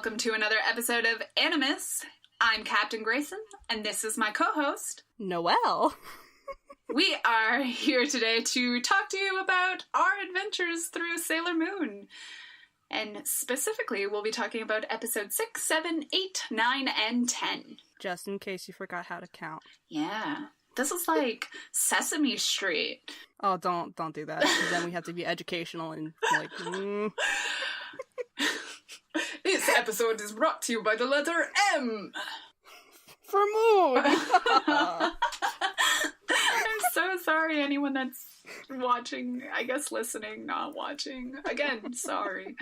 welcome to another episode of AniMiss. I'm Captain Grayson, and this is my co-host, Noelle. We are here today to talk to you about our adventures through Sailor Moon. And specifically, we'll be talking about episodes 6, 7, 8, 9, and 10. Just in case you forgot how to count. Yeah. This is like Sesame Street. Oh, don't do that. 'Cause then we have to be educational and like... This episode is brought to you by the letter M. For moon! I'm so sorry, anyone that's watching, I guess listening, not watching. Again, sorry.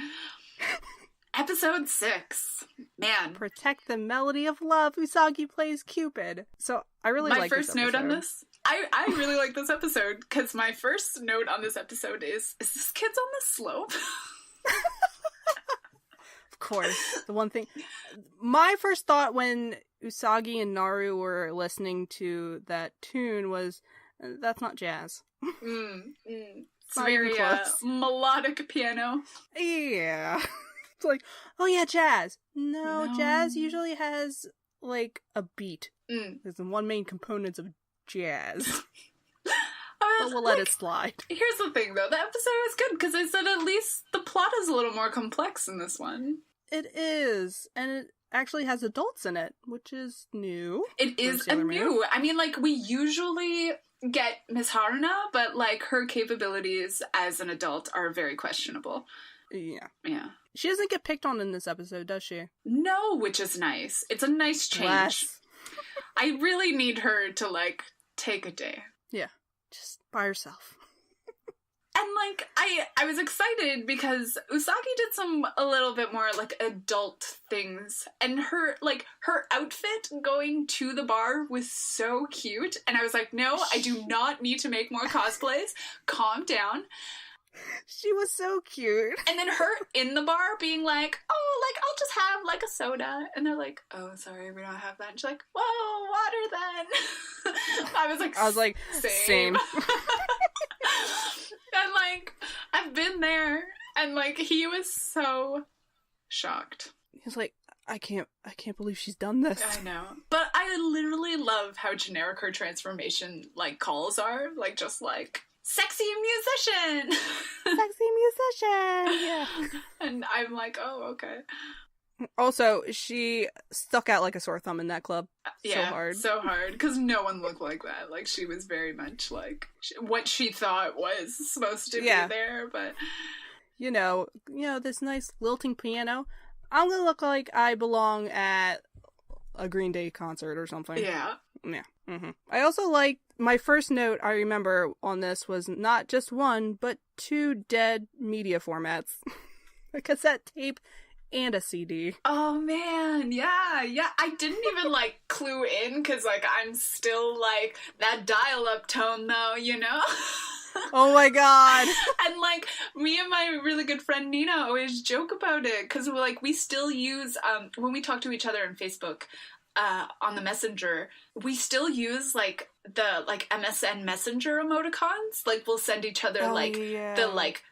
Episode 6. Man. Protect the melody of love. Usagi plays Cupid. So, I really like this episode. My first note on this, I really like this episode, because my first note on this episode is this kid's on the slope? Of course. The one thing... My first thought when Usagi and Naru were listening to that tune was, that's not jazz. It's very melodic piano. Yeah. It's like, oh yeah, jazz. No, jazz usually has, like, a beat. There's one main component of jazz. But we'll let it slide. Here's the thing, though. The episode is good, because I said at least the plot is a little more complex in this one. It is. And it actually has adults in it, which is new. It is new. I mean, like, we usually get Miss Haruna, but, like, her capabilities as an adult are very questionable. Yeah. Yeah. She doesn't get picked on in this episode, does she? No, which is nice. It's a nice change. Less. I really need her to, like, take a day. Yeah. Just by herself. And, like, I was excited because Usagi did a little bit more, like, adult things. And her outfit going to the bar was so cute. And I was like, no, I do not need to make more cosplays. Calm down. She was so cute. And then her in the bar being like, oh, like, I'll just have, like, a soda. And they're like, oh, sorry, we don't have that. And she's like, whoa, water then. I was like, same. And, like, I've been there. And, like, he was so shocked. He's like, I can't believe she's done this. I know. But I literally love how generic her transformation, like, calls are. Like, just, like... Sexy musician! Sexy musician! Yeah. And I'm like, oh, okay. Also, she stuck out like a sore thumb in that club. Yeah, so hard. Because no one looked like that. Like, she was very much like what she thought was supposed to be there, but... You know, this nice lilting piano. I'm gonna look like I belong at a Green Day concert or something. Yeah. Yeah. Mm-hmm. I also like, my first note I remember on this was not just one, but 2 dead media formats. A cassette tape and a CD. Oh man, yeah. I didn't even, like, clue in, because, like, I'm still, like, that dial-up tone, though, you know? Oh my god. And, like, me and my really good friend Nina always joke about it, because, like, we still use, when we talk to each other on Facebook, on the Messenger, we still use, like, the, like, MSN Messenger emoticons. Like, we'll send each other, the, like,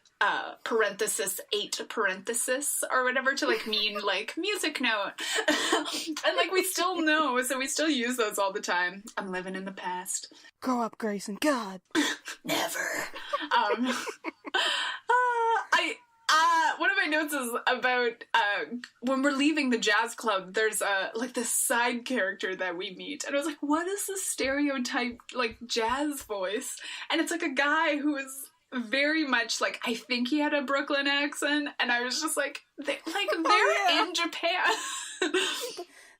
parenthesis 8 parenthesis or whatever to, like, mean, like, music note. And, like, we still know, so we still use those all the time. I'm living in the past. Grow up, Grayson. God. Never. One of my notes is about when we're leaving the jazz club, there's like this side character that we meet, and I was like, what is this stereotype, like, jazz voice? And it's like a guy who is very much like, I think he had a Brooklyn accent, and I was just like, they're in Japan.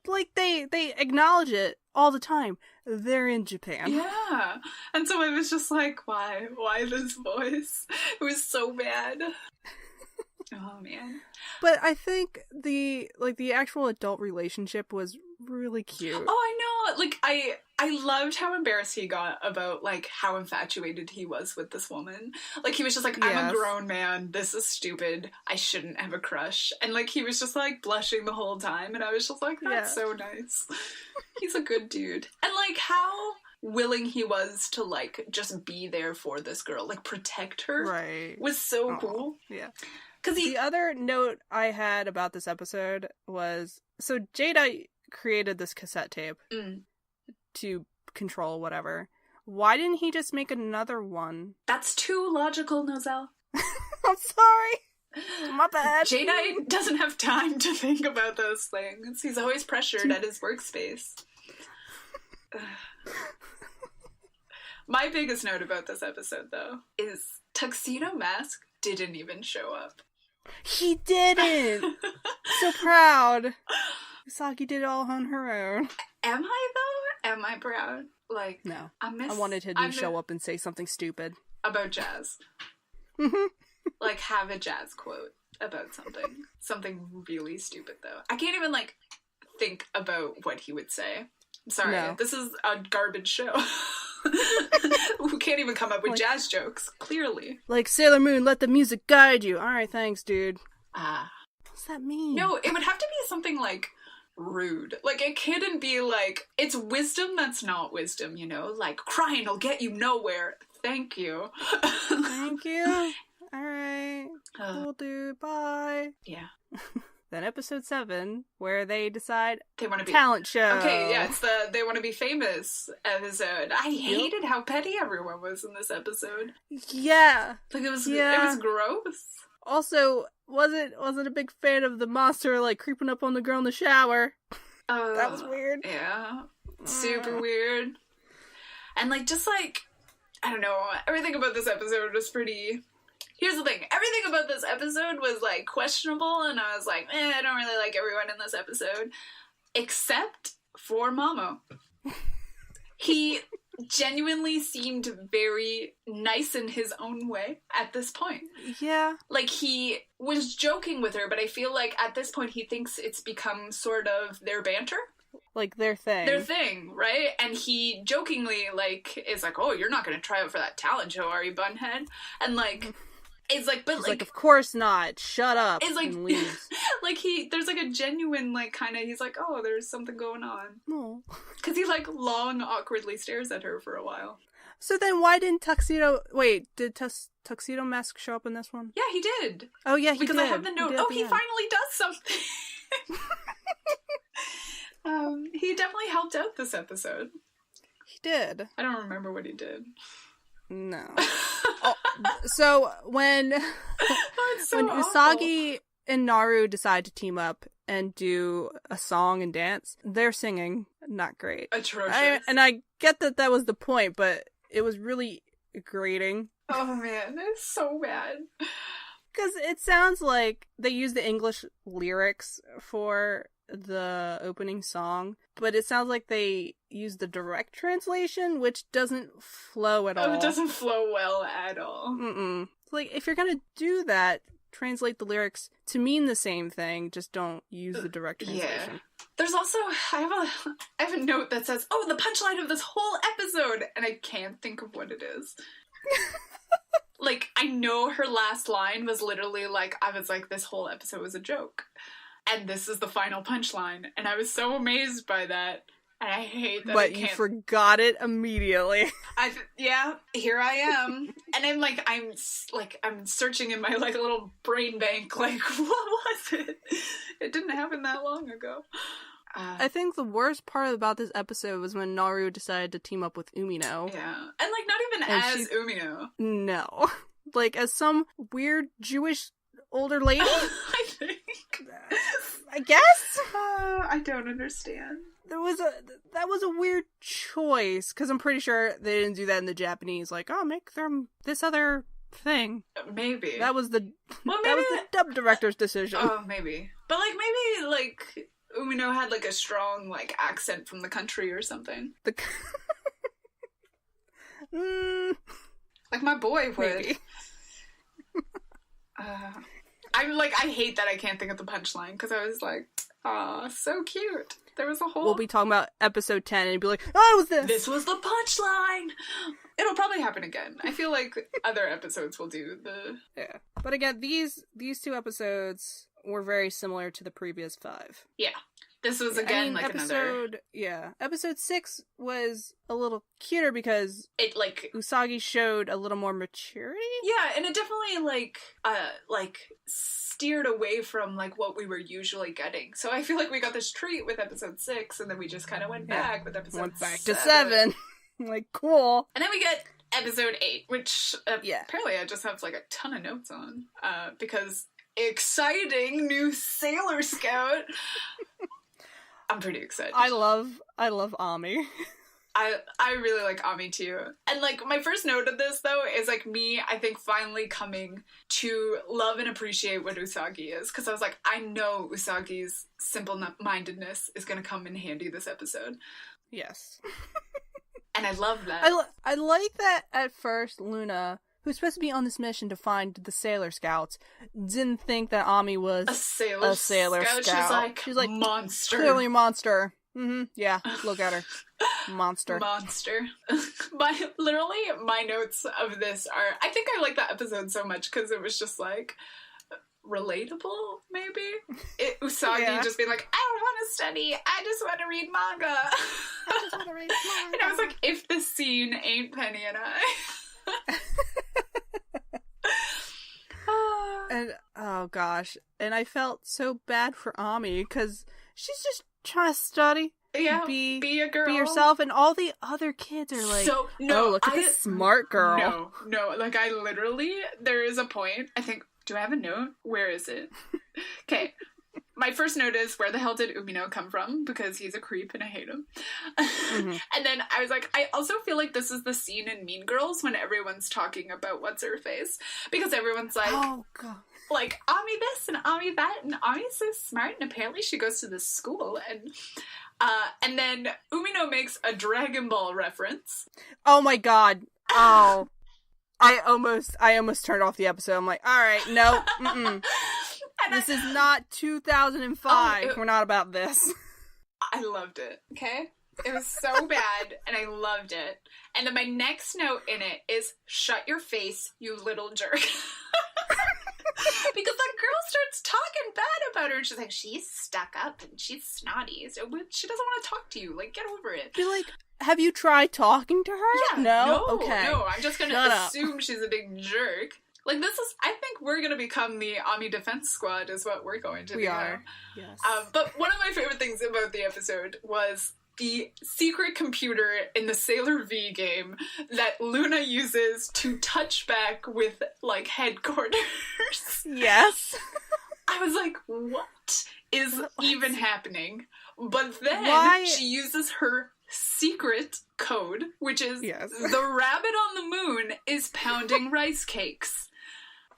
Like, they acknowledge it all the time. They're in Japan. Yeah. And so I was just like, why this voice? It was so bad. Oh, man. But I think the actual adult relationship was really cute. Oh, I know. Like, I loved how embarrassed he got about, like, how infatuated he was with this woman. Like, he was just like, I'm a grown man. This is stupid. I shouldn't have a crush. And, like, he was just, like, blushing the whole time. And I was just like, that's so nice. He's a good dude. And, like, how willing he was to, like, just be there for this girl. Like, protect her. Right. Was so cool. Yeah. The other note I had about this episode was, so Jadeite created this cassette tape to control whatever. Why didn't he just make another one? That's too logical, Nozelle. I'm sorry. My bad. Jadeite doesn't have time to think about those things. He's always pressured at his workspace. My biggest note about this episode, though, is Tuxedo Mask didn't even show up. He didn't! So proud. Usagi did it all on her own. Am I, though? Am I proud? Like, no. I wanted him to show up and say something stupid. About jazz. Like, have a jazz quote about something. Something really stupid, though. I can't even, like, think about what he would say. I'm sorry. No. This is a garbage show. Who can't even come up with jazz jokes, clearly. Like, Sailor Moon, let the music guide you. Alright, thanks, dude. What's that mean? No, it would have to be something, like, rude. Like, it couldn't be, like, it's wisdom that's not wisdom, you know? Like, crying will get you nowhere. Thank you. Thank you. Alright. Cool, dude. Bye. Yeah. Then episode 7, where they decide they want to be talent show. Okay, yeah, it's the they want to be famous episode. I hated how petty everyone was in this episode. Yeah, like it was gross. Also, wasn't a big fan of the monster like creeping up on the girl in the shower. That was weird. Yeah, super weird. And like just like I don't know, everything about this episode was pretty. Here's the thing. Everything about this episode was, like, questionable, and I was like, I don't really like everyone in this episode. Except for Mamo. He genuinely seemed very nice in his own way at this point. Yeah. Like, he was joking with her, but I feel like at this point he thinks it's become sort of their banter. Like, their thing. Their thing, right? And he jokingly, like, is like, oh, you're not going to try out for that talent show, are you, bunhead? And, like... It's like, but like, of course not. Shut up. It's like, and leaves. Like there's like a genuine, like, kind of, he's like, oh, there's something going on. No. Because he, like, long, awkwardly stares at her for a while. So then why didn't did Tuxedo Mask show up in this one? Yeah, he did. Oh, yeah, he did. Because I have the note, he finally does something. He definitely helped out this episode. He did. I don't remember what he did. No. So when Usagi and Naru decide to team up and do a song and dance, their singing not great. Atrocious. I get that was the point, but it was really grating. Oh man, it's so bad. Because it sounds like they use the English lyrics for the opening song, but it sounds like they use the direct translation, which doesn't flow at all. It doesn't flow well at all. Mm-mm. Like, if you're gonna do that, translate the lyrics to mean the same thing, just don't use the direct translation. Yeah. There's also, I have a note that says, oh, the punchline of this whole episode, and I can't think of what it is. Like, I know her last line was literally like, I was like, this whole episode was a joke. And this is the final punchline. And I was so amazed by that. And I hate that. But you forgot it immediately. Yeah, here I am. And I'm searching in my, like, little brain bank, like, what was it? It didn't happen that long ago. I think the worst part about this episode was when Naru decided to team up with Umino. Yeah. And, like, not even as Umino. No. Like, as some weird Jewish older lady? I think. I guess? I don't understand. That was a weird choice, because I'm pretty sure they didn't do that in the Japanese. Like, oh, make them this other thing. Maybe. That was the dub director's decision. Oh, maybe. But, like, maybe, like, Umino had, like, a strong, like, accent from the country or something. Like, my boy would. Maybe. I'm like, I hate that I can't think of the punchline, because I was like, aw, so cute. There was a whole... We'll be talking about episode 10 and be like, oh, it was this! This was the punchline! It'll probably happen again. I feel like other episodes will do the... Yeah. But again, these two episodes were very similar to the previous 5. Yeah. This was again Episode 6 was a little cuter because it like Usagi showed a little more maturity. Yeah, and it definitely like steered away from like what we were usually getting. So I feel like we got this treat with episode 6, and then we just kind of went back with episode 7. To 7. Like, cool. And then we get episode 8, which apparently I just have like a ton of notes on because exciting new Sailor Scout. I'm pretty excited. I love Ami. I really like Ami too. And like my first note of this though is like me, I think, finally coming to love and appreciate what Usagi is. Because I was like, I know Usagi's simple-mindedness is going to come in handy this episode. Yes. And I love that. I like that at first Luna, who's supposed to be on this mission to find the Sailor Scouts, didn't think that Ami was a Sailor Scout. She's like monster. Clearly a monster. Mm-hmm. Yeah, look at her. Monster. Literally, my notes of this are, I think I like that episode so much because it was just like relatable, maybe. Usagi just being like, I don't want to study, I just want to read manga. And I was like, if the scene ain't Penny and I. And oh gosh, and I felt so bad for Ami because she's just trying to study. Yeah, be a girl, be yourself, and all the other kids are like, "Oh, look at this smart girl." No, like I literally, there is a point. I think, do I have a note? Where is it? Okay. My first note is, where the hell did Umino come from? Because he's a creep and I hate him. Mm-hmm. And then I was like, I also feel like this is the scene in Mean Girls when everyone's talking about what's her face. Because everyone's like, oh, God. Like, Ami this and Ami that, and Ami's so smart, and apparently she goes to this school. And then Umino makes a Dragon Ball reference. Oh my God. Oh. I almost turned off the episode. I'm like, all right, no, this is not 2005. We're not about this. I loved it, okay? It was so bad, and I loved it. And then my next note in it is, shut your face, you little jerk. Because that girl starts talking bad about her, and she's like, she's stuck up, and she's snotty, so she doesn't want to talk to you. Like, get over it. Be like, have you tried talking to her? Yeah, no? Okay. No, I'm just gonna assume she's a big jerk. Like, I think we're gonna become the Ami Defense Squad is what we're going to be. We are. Yes. But one of my favorite things about the episode was the secret computer in the Sailor V game that Luna uses to touch back with, like, headquarters. Yes. I was like, what is even happening? But then she uses her secret code, which is the rabbit on the moon is pounding rice cakes.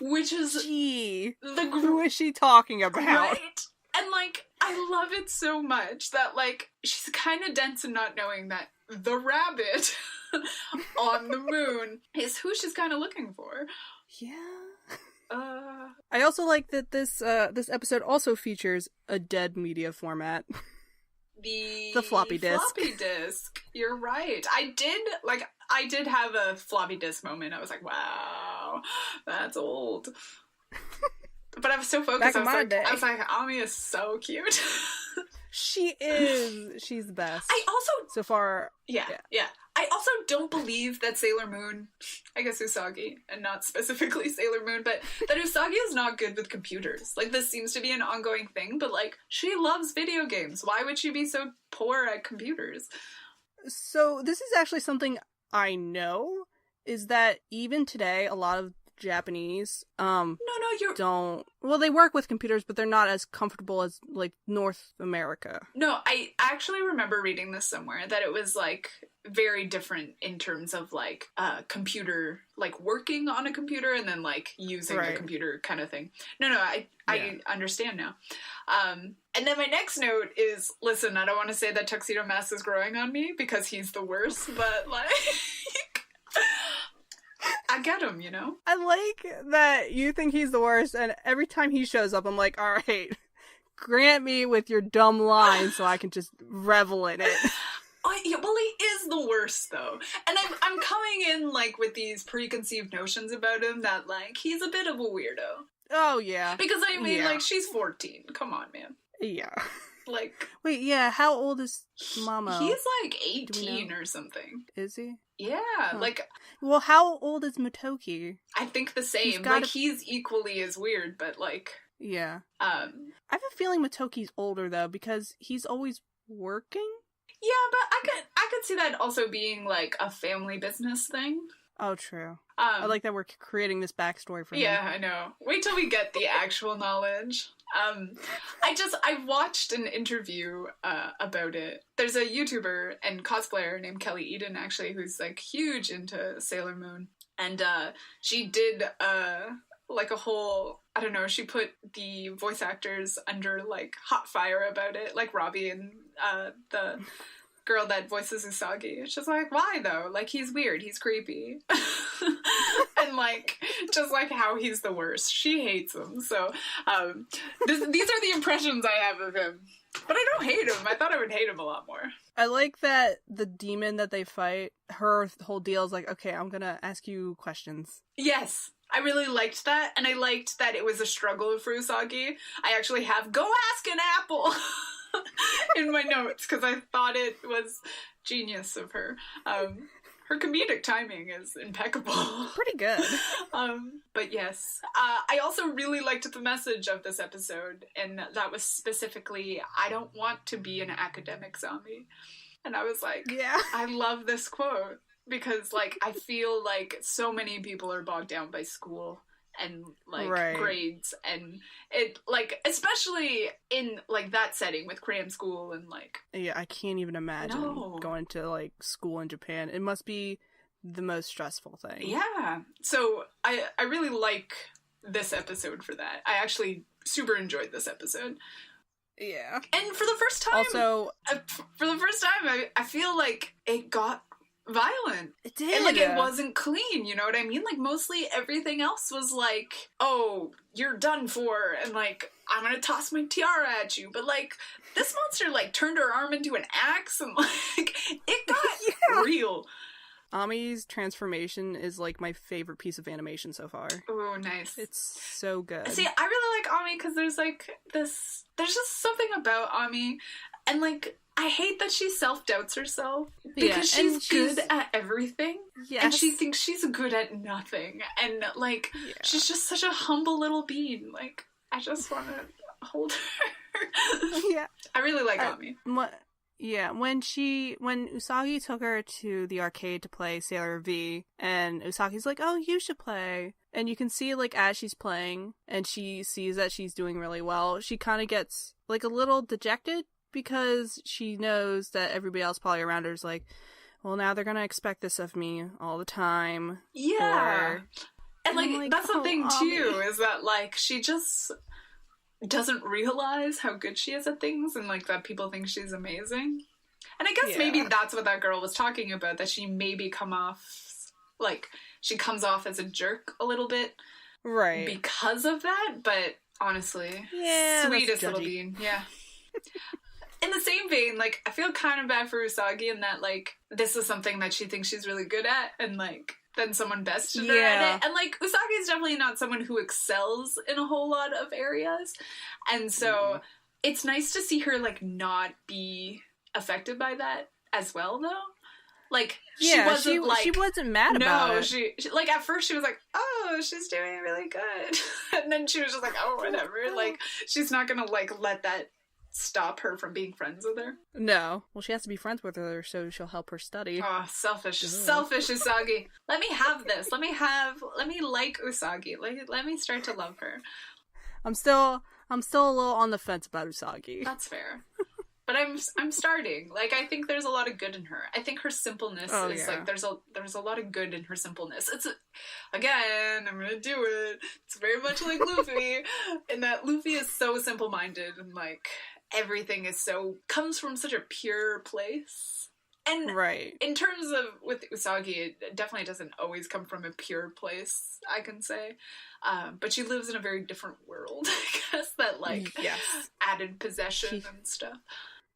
Which is who is she talking about? Right? And, like, I love it so much that, like, she's kind of dense in not knowing that the rabbit on the moon is who she's kind of looking for. Yeah. I also like that this episode also features a dead media format. The floppy disk. Floppy disk. You're right. I did have a floppy disk moment. I was like, wow, that's old. But I was so focused. I was like, Ami is so cute. She is. She's the best. I also... So far... Yeah. I also don't believe that Sailor Moon, I guess Usagi, and not specifically Sailor Moon, but that Usagi is not good with computers. Like, this seems to be an ongoing thing, but, like, she loves video games. Why would she be so poor at computers? So, this is actually something I know, is that even today, a lot of Japanese, they work with computers, but they're not as comfortable as, like, North America. No, I actually remember reading this somewhere, that it was, like, very different in terms of, like, computer, like, working on a computer and then, like, using a computer kind of thing. I understand now. And then my next note is, listen, I don't want to say that Tuxedo Mask is growing on me, because he's the worst, but, like... I get him, you know? I like that you think he's the worst, and every time he shows up, I'm like, alright, grant me with your dumb lines so I can just revel in it. Well, he is the worst, though. And I'm coming in, like, with these preconceived notions about him that, like, he's a bit of a weirdo. Oh, yeah. Because, I mean, like, she's 14. Come on, man. Yeah. Like, wait, yeah, how old is Mamo? He's like 18 or something. Is he? Yeah, like... Well, how old is Motoki? I think the same. Like, he's equally as weird, but like... Yeah. I have a feeling Motoki's older, though, because he's always working? Yeah, but I could see that also being, like, a family business thing. Oh, true. I like that we're creating this backstory for him. Yeah, I know. Wait till we get the actual knowledge. I watched an interview about it. There's a YouTuber and cosplayer named Kelly Eden, actually, who's like huge into Sailor Moon. And she did like a whole, I don't know, she put the voice actors under like hot fire about it, like Robbie and the girl that voices Usagi. She's like, why though? Like, he's weird, he's creepy. And like, just like how he's the worst. She hates him. So these are the impressions I have of him. But I don't hate him. I thought I would hate him a lot more. I like that the demon that they fight, her whole deal is like, okay, I'm gonna ask you questions. Yes. I really liked that, and I liked that it was a struggle for Usagi. I actually have "Go ask an apple" in my notes, because I thought it was genius of her. Her comedic timing is impeccable. Pretty good. But yes. I also really liked the message of this episode, and that was specifically, I don't want to be an academic zombie. And I was like, yeah, I love this quote. Because, like, I feel like so many people are bogged down by school and, like, grades. And it, like, especially in, like, that setting with cram school and, like... Yeah, I can't even imagine going to, like, school in Japan. It must be the most stressful thing. Yeah. So, I really like this episode for that. I actually super enjoyed this episode. Yeah. And for the first time... Also... For the first time, I feel like it got... violent. It did. And, like, it wasn't clean, you know what I mean? Like, mostly everything else was like, oh, you're done for, and, like, I'm gonna toss my tiara at you. But, like, this monster, like, turned her arm into an axe, and, like, it got real. Ami's transformation is, like, my favorite piece of animation so far. Oh, nice. It's so good. See, I really like Ami, because there's, like, there's just something about Ami, and, like, I hate that she self-doubts herself, because she's good at everything, and she thinks she's good at nothing, and, like, she's just such a humble little being. Like, I just want to hold her. Yeah. I really like Ami. When Usagi took her to the arcade to play Sailor V, and Usagi's like, oh, you should play, and you can see, like, as she's playing, and she sees that she's doing really well, she kind of gets, like, a little dejected, because she knows that everybody else probably around her is like, well, now they're gonna expect this of me all the time. Yeah. And, like, that's the thing, too, is that, like, she just doesn't realize how good she is at things, and, like, that people think she's amazing. And I guess maybe that's what that girl was talking about, that she maybe comes off as a jerk a little bit. Right. Because of that, but honestly, sweetest little bean. Yeah. In the same vein, like, I feel kind of bad for Usagi in that, like, this is something that she thinks she's really good at, and, like, then someone bested her at it. And, like, Usagi is definitely not someone who excels in a whole lot of areas. And so, it's nice to see her, like, not be affected by that as well, though. Like, she wasn't mad about it. No, she, like, at first she was like, oh, she's doing really good. And then she was just like, oh, whatever. Like, she's not gonna, like, let that stop her from being friends with her. No. Well, she has to be friends with her so she'll help her study. Oh, selfish. Ugh. Selfish Usagi. Let me have this. Let me like Usagi. Let me start to love her. I'm still a little on the fence about Usagi. That's fair. But I'm starting. Like, I think there's a lot of good in her. I think her simpleness is like there's a lot of good in her simpleness. It's again, I'm gonna do it. It's very much like Luffy, in that Luffy is so simple-minded, and like everything is comes from such a pure place. And in terms of with Usagi, it definitely doesn't always come from a pure place, I can say. But she lives in a very different world, I guess, that like added possession and stuff.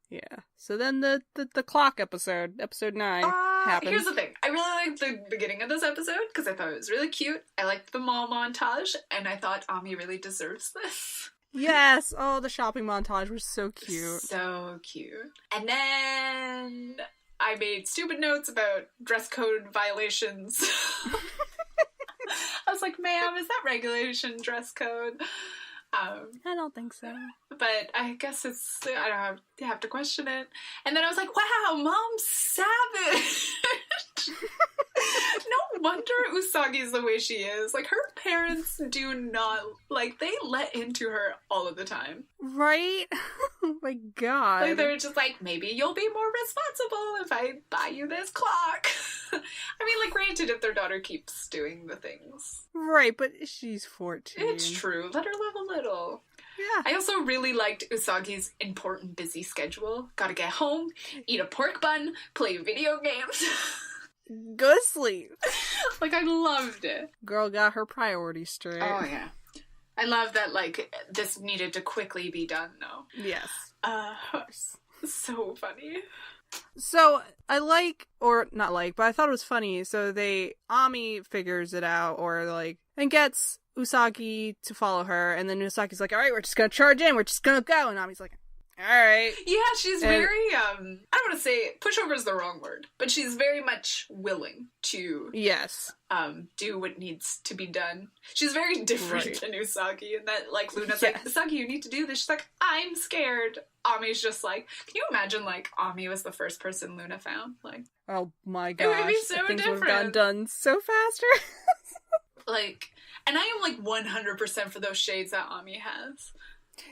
Yeah. So then the clock episode 9 happens. Here's the thing. I really liked the beginning of this episode because I thought it was really cute. I liked the mall montage, and I thought Ami really deserves this. Yes! Oh, the shopping montage was so cute. So cute. And then I made stupid notes about dress code violations. I was like, ma'am, is that regulation dress code? I don't think so. But I guess I don't have to question it. And then I was like, wow, Mom's savage. No wonder Usagi's the way she is. Like, her parents do not, like, they let into her all of the time. Right? Oh my god. Like, they're just like, maybe you'll be more responsible if I buy you this clock. I mean, like, granted, if their daughter keeps doing the things. Right, but she's 14. It's true. Let her live a little. Yeah. I also really liked Usagi's important busy schedule. Gotta get home, eat a pork bun, play video games. Go to sleep. Like, I loved it. Girl got her priorities straight. Oh, yeah. I love that, like, this needed to quickly be done, though. Yes. So funny. So, I like, or not like, but I thought it was funny. So Ami figures it out, or like, and gets Usagi to follow her, and then Usagi's like, alright, we're just gonna charge in, we're just gonna go, and Ami's like, alright. Yeah, she's very, I don't want to say, pushover is the wrong word, but she's very much willing to, yes, do what needs to be done. She's very different than Usagi, and that, like, Luna's like, Usagi, you need to do this. She's like, I'm scared. Ami's just like, can you imagine, like, Ami was the first person Luna found? Like, oh my gosh. It would be so things different. would have gotten done so faster. Like, and I am, like, 100% for those shades that Ami has.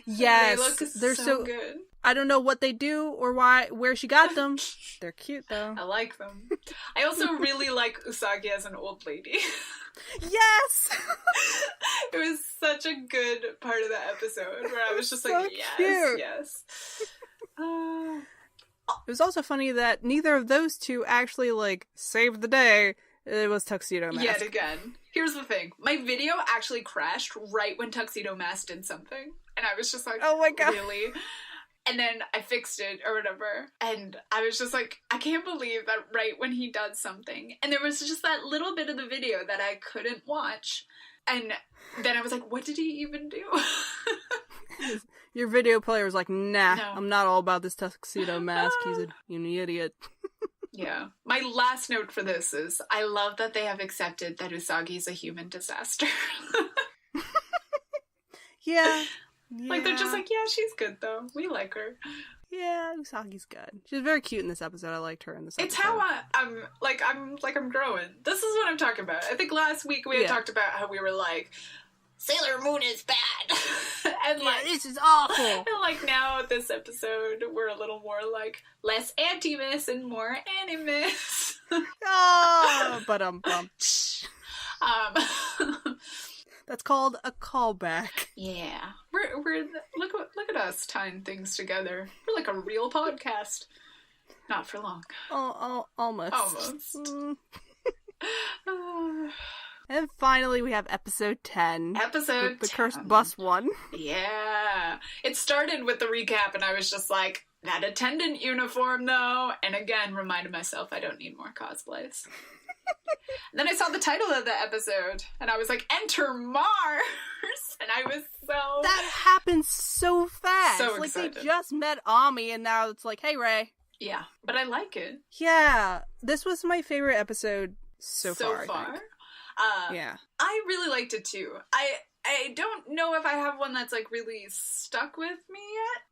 Yes. They're so good. I don't know what they do or where she got them. They're cute, though. I like them. I also really like Usagi as an old lady. Yes! It was such a good part of the episode where I was just so like, yes, cute. Yes. It was also funny that neither of those two actually, like, saved the day. It was Tuxedo Mask. Yet again. Here's the thing. My video actually crashed right when Tuxedo Mask did something. And I was just like, oh my god. Really? And then I fixed it or whatever. And I was just like, I can't believe that right when he does something. And there was just that little bit of the video that I couldn't watch. And then I was like, what did he even do? Your video player was like, nah, no. I'm not all about this Tuxedo Mask. He's an idiot. Yeah. My last note for this is, I love that they have accepted that Usagi's a human disaster. Yeah. Like, they're just like, yeah, she's good, though. We like her. Yeah, Usagi's good. She's very cute in this episode. I liked her in this episode. It's how I'm growing. This is what I'm talking about. I think last week we had talked about how we were like, Sailor Moon is bad. And like, this is awful. And like now this episode we're a little more like less AniMiss and more AniMiss. Oh, but that's called a callback. Yeah, we're look at us tying things together. We're like a real podcast. Not for long. Oh, almost. Almost. And finally, we have episode 10. Episode 10. The Cursed Bus one. Yeah. It started with the recap, and I was just like, that attendant uniform, though. And again, reminded myself I don't need more cosplays. And then I saw the title of the episode, and I was like, Enter Mars! And I was so... That happened so fast. So excited. Like, they just met Ami, and now it's like, hey, Ray. Yeah, but I like it. Yeah. This was my favorite episode so far, I think. Yeah. I really liked it too. I don't know if I have one that's like really stuck with me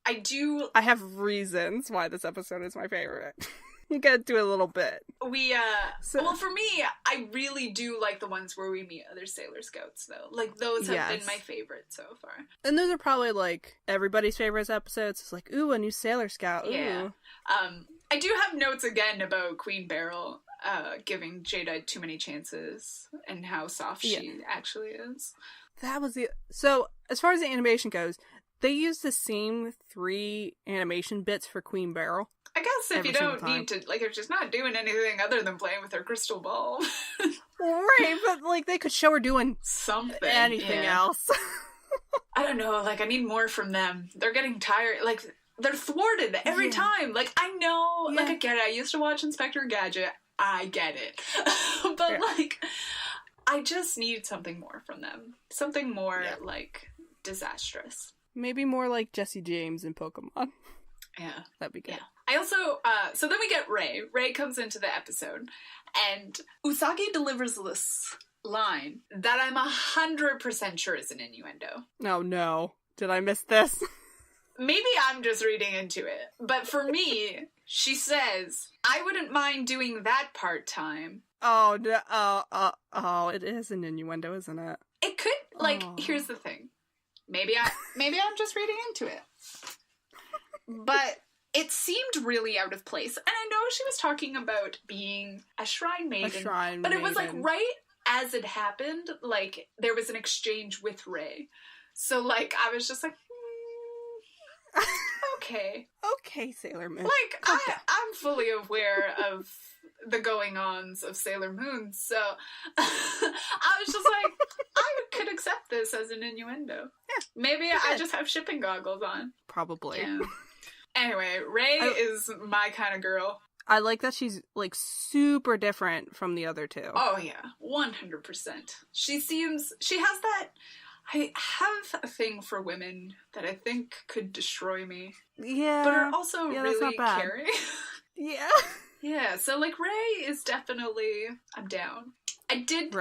yet. I have reasons why this episode is my favorite. You get to a little bit. Well, for me, I really do like the ones where we meet other Sailor Scouts, though. Like, those have been my favorite so far. And those are probably, like, everybody's favorite episodes. It's like, ooh, a new Sailor Scout. Ooh. Yeah. I do have notes again about Queen Beryl giving Jada too many chances and how soft she actually is. That was So, as far as the animation goes, they use the same 3 animation bits for Queen Beryl. I guess if you don't need to, like, if she's not doing anything other than playing with her crystal ball. Right, but, like, they could show her doing anything else. I don't know, like, I need more from them. They're getting tired, like, they're thwarted every time. Like, I know, like, I get it. I used to watch Inspector Gadget. I get it. But, like, I just need something more from them. Something more, like, disastrous. Maybe more like Jesse James in Pokemon. Yeah. That'd be good. Yeah. I also, so then we get Ray. Ray comes into the episode, and Usagi delivers this line that I'm 100% sure is an innuendo. Oh no. Did I miss this? Maybe I'm just reading into it, but for me, she says, I wouldn't mind doing that part-time. Oh, no, it is an innuendo, isn't it? It could, like, here's the thing. Maybe I'm just reading into it. But it seemed really out of place. And I know she was talking about being a shrine maiden. But it was, like, right as it happened, like, there was an exchange with Ray. So, like, I was just like, okay. Okay, Sailor Moon. Like, I'm fully aware of the going-ons of Sailor Moon, so I was just like, I could accept this as an innuendo. Yeah. Maybe I just have shipping goggles on. Probably. Yeah. Anyway, Ray is my kind of girl. I like that she's, like, super different from the other two. Oh, yeah. 100%. She has that... I have a thing for women that I think could destroy me. Yeah. But are also really caring. Yeah. Yeah, so, like, Ray is definitely... I'm down. I did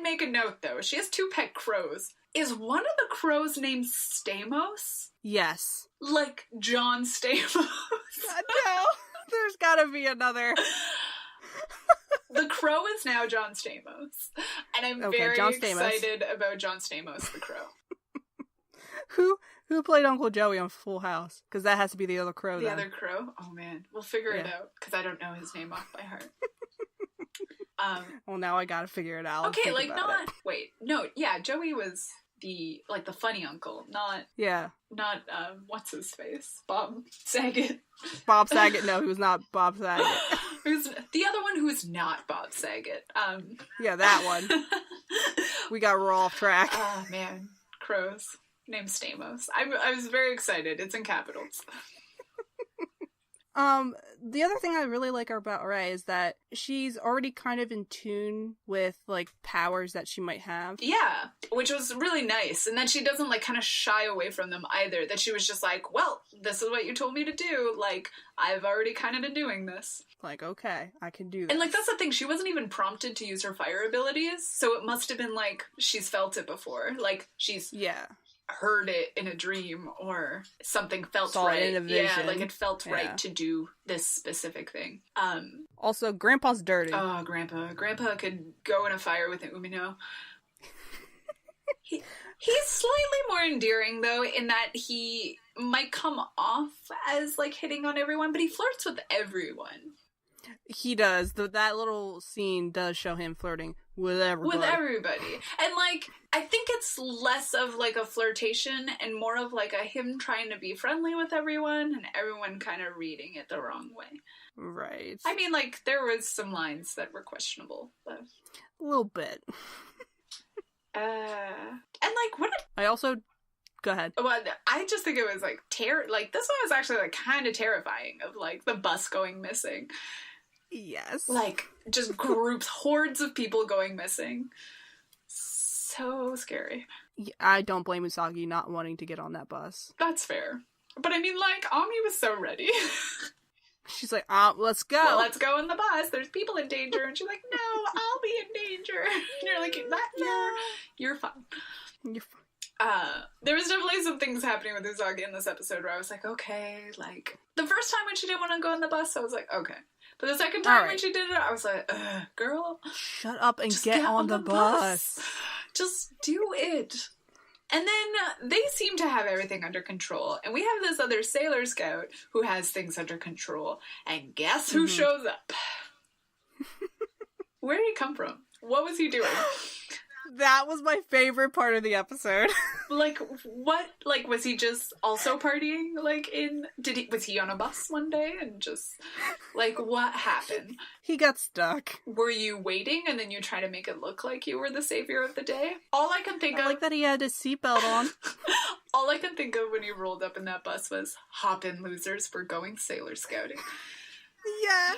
make a note, though. She has 2 pet crows. Is one of the crows named Stamos? Yes. Like John Stamos? No. There's gotta be another... The crow is now John Stamos. And I'm very excited about John Stamos, the crow. Who played Uncle Joey on Full House? Because that has to be the other crow, The other crow? Oh, man. We'll figure it out, because I don't know his name off by heart. Well, now I gotta figure it out. Okay, like, not... Wait, no, yeah, Joey was the funny uncle, not... Yeah. Not, what's his face? Bob Saget. Bob Saget, no, he was not Bob Saget. Who's the other one who's not Bob Saget? Yeah, that one. We got raw off track. Oh, man. Crows. Named Stamos. I was very excited. It's in capitals. The other thing I really like about Ray is that she's already kind of in tune with, like, powers that she might have. Yeah, which was really nice. And then she doesn't, like, kind of shy away from them either. That she was just like, well, this is what you told me to do. Like, I've already kind of been doing this. Like, okay, I can do this. And, like, that's the thing. She wasn't even prompted to use her fire abilities. So it must have been, like, she's felt it before. Like, she's... Yeah. Heard it in a dream or something felt Saw right. It in a vision. Yeah, like it felt right to do this specific thing. Also, Grandpa's dirty. Oh, Grandpa could go in a fire with an Umino. He's slightly more endearing though, in that he might come off as like hitting on everyone, but he flirts with everyone. He does. That little scene does show him flirting with everybody. And, like, I think it's less of, like, a flirtation and more of, like, him trying to be friendly with everyone and everyone kind of reading it the wrong way. Right. I mean, like, there was some lines that were questionable, but... A little bit. And, like, what... I also... Go ahead. Well, I just think it was, like, like, this one was actually, like, kind of terrifying of, like, the bus going missing. Yes. Like, just groups, hordes of people going missing. So scary. Yeah, I don't blame Usagi not wanting to get on that bus. That's fair. But I mean, like, Ami was so ready. She's like, let's go. Well, let's go on the bus. There's people in danger. And she's like, no, I'll be in danger. And you're like, you're fine. You're fine. There was definitely some things happening with Usagi in this episode where I was like, okay, like, the first time when she didn't want to go on the bus, I was like, okay. But the second time when she did it, I was like, girl. Shut up and get on the bus. Just do it. And then they seem to have everything under control. And we have this other Sailor Scout who has things under control. And guess who shows up? Where did he come from? What was he doing? That was my favorite part of the episode. Like, what? Like, was he just also partying? Like, was he on a bus one day and just, like, what happened? He got stuck. Were you waiting and then you try to make it look like you were the savior of the day? All I can think of... like that he had his seatbelt on. All I can think of when he rolled up in that bus was, hop in, losers, we're going Sailor Scouting. Yes.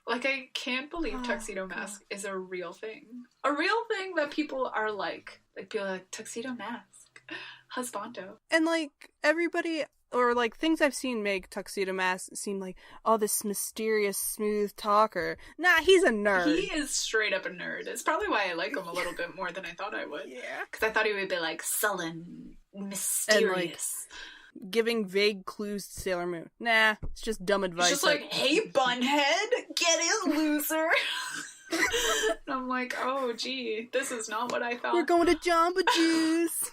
Like, I can't believe Tuxedo Mask is a real thing. A real thing that people are like people are like, Tuxedo Mask. husbando. And, like, everybody, or, like, things I've seen make Tuxedo Mask seem like, oh, this mysterious, smooth talker. Nah, he's a nerd. He is straight up a nerd. It's probably why I like him a little bit more than I thought I would. Yeah. Because I thought he would be, like, sullen, mysterious. And, like, giving vague clues to Sailor Moon. Nah, it's just dumb advice. It's just like, hey, bunhead, get in, loser. And I'm like, oh, gee, this is not what I thought. We're going to Jamba Juice.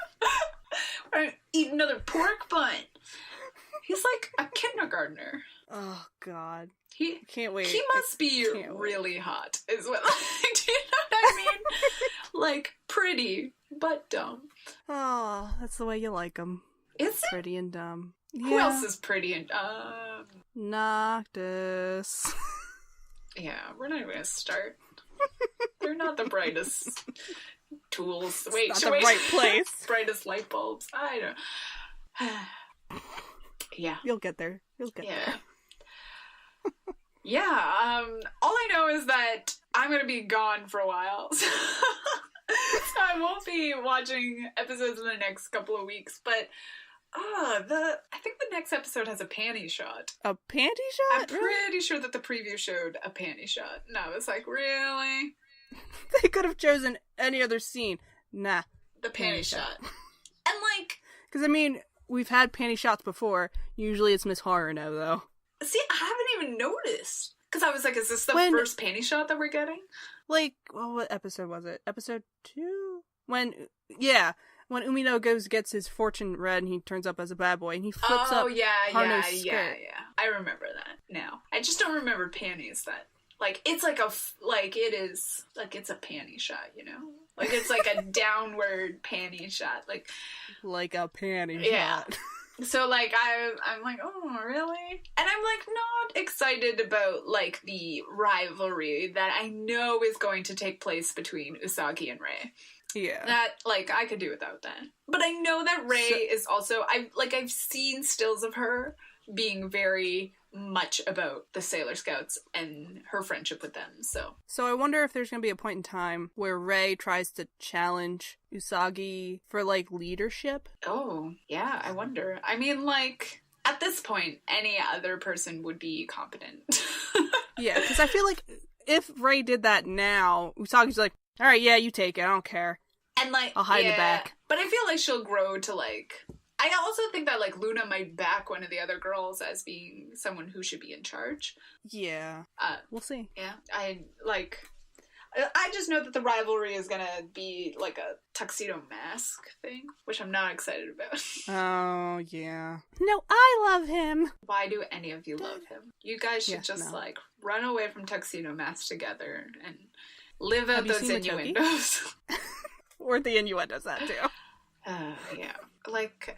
We're gonna eat another pork bun. He's like a kindergartner. Oh, God. He can't wait. He must be really hot, is what, like, do you know what I mean? Like, pretty, but dumb. Oh, that's the way you like him. Is it? Pretty and dumb. Who else is pretty and, Noctis. Yeah, we're not even gonna start. They're not the brightest tools. Wait, not the right place. Brightest light bulbs. I don't. Yeah. You'll get there. You'll get there. Yeah, all I know is that I'm gonna be gone for a while. So I won't be watching episodes in the next couple of weeks, but I think the next episode has a panty shot. A panty shot? I'm pretty sure that the preview showed a panty shot. And I was like, really? They could have chosen any other scene. Nah. The panty shot. And like... Because, I mean, we've had panty shots before. Usually it's Miss Haruno, though. See, I haven't even noticed. Because I was like, is this the first panty shot that we're getting? Like, well, what episode was it? Episode 2? When Umino gets his fortune read and he turns up as a bad boy and he flips up Haruno's skirt. I remember that now. I just don't remember panties that... Like, it's like it is... Like, it's a panty shot, you know? Like, it's like a downward panty shot. Like a panty shot. So, like, I'm like, oh, really? And I'm, like, not excited about, like, the rivalry that I know is going to take place between Usagi and Rei. Yeah. That, like, I could do without that. But I know that Rei is also... I've seen stills of her being very much about the Sailor Scouts and her friendship with them, so... So I wonder if there's gonna be a point in time where Rei tries to challenge Usagi for, like, leadership? Oh, yeah, I wonder. I mean, like, at this point, any other person would be competent. Yeah, because I feel like if Rei did that now, Usagi's like, alright, yeah, you take it, I don't care. And, like, I'll hide in the back. But I feel like she'll grow to, like... I also think that, like, Luna might back one of the other girls as being someone who should be in charge. Yeah. We'll see. Yeah. I just know that the rivalry is gonna be, like, a Tuxedo Mask thing, which I'm not excited about. Oh, yeah. No, I love him! Why do any of you love him? You guys should like, run away from Tuxedo Mask together and live out those innuendos. Or the innuendos, that too. Yeah. Like,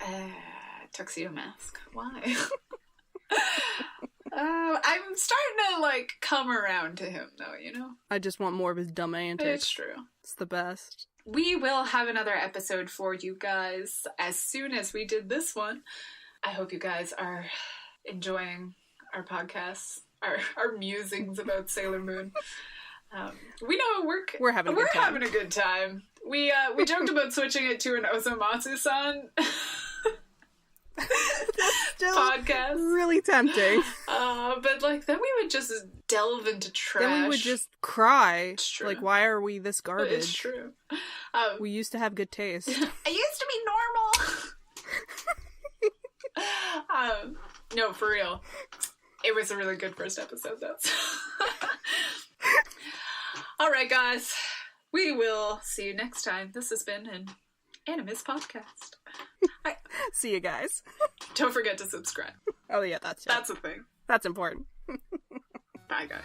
Tuxedo Mask. Why? I'm starting to, like, come around to him, though, you know? I just want more of his dumb antics. It's true. It's the best. We will have another episode for you guys as soon as we did this one. I hope you guys are enjoying our podcasts, our musings about Sailor Moon. We know we're having a good time. We joked about switching it to an Osamatsu-san still podcast. Really tempting. But like then we would just delve into trash. Then we would just cry. It's true. Like, why are we this garbage? It's true. We used to have good taste. I used to be normal. No, for real. It was a really good first episode, though. Alright, guys. We will see you next time. This has been an AniMissPodcast. See you guys. Don't forget to subscribe. Oh, yeah, that's a thing. That's important. Bye, guys.